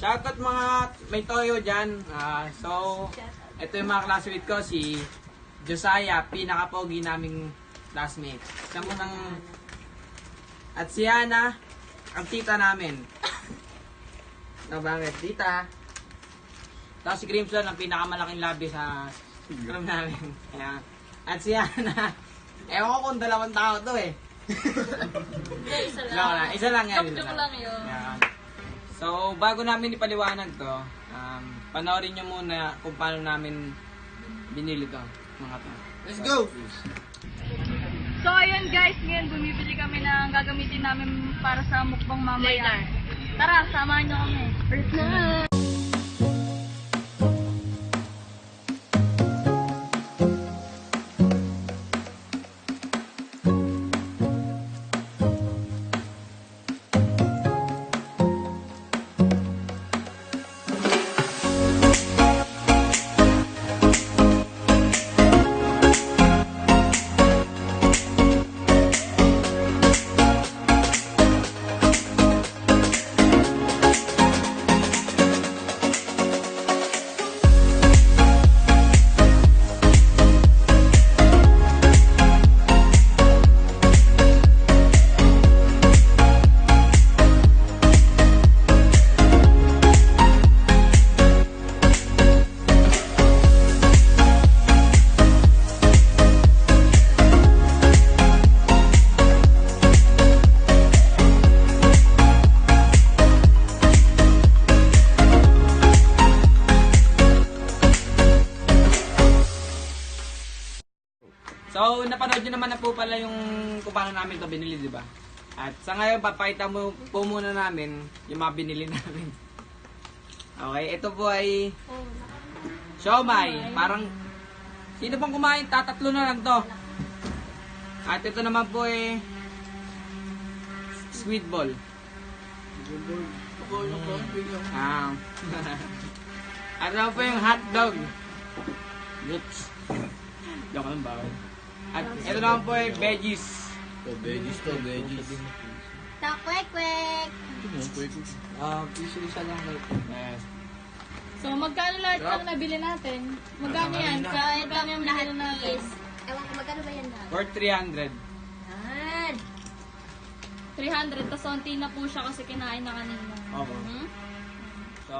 Shoutout mga may toyo dyan. So, ito yung mga classmate ko, si Josiah, pinaka-pogi naming classmate. Isa mo ng... At si Hana, ang tita namin. No, bakit? Tita. Tapos si Crimson, ang pinakamalaking labi sa room namin. Ayan. At si Hana, ewan ko kung dalawang tao to eh. Isa lang. Isa lang yan. Joke lang yun. Ayan. So, bago namin ipaliwanag to, panoorin nyo muna kung paano namin binili to, mga to. Let's go! So ayun guys, ngayon bumibili kami ng gagamitin namin para sa mukbang mamaya. Tara, samahan nyo kami. First na! So, napanood nyo naman na po pala yung kung paano namin ito binili, di ba? At sa ngayon, papakita mo po muna namin yung mga binili namin. Okay, ito po ay siomai. Parang, sino pang kumain? Tatatlo na lang to. At ito naman po ay squid ball. At naman po yung hot dog. Oops. Diyan ka lang ba? At ito naman po ay veggies. Veggies. Takwek-kwek! Isa lang kayo. Yes. So magkano lahat ang nabili natin? Magkano yan? So, Magkano yung lahat binili natin? is, ewan ko magkano ba yan na? For 300. Yan. 300, tas onti na po siya kasi kinain na kanina. Okay. Hmm? So,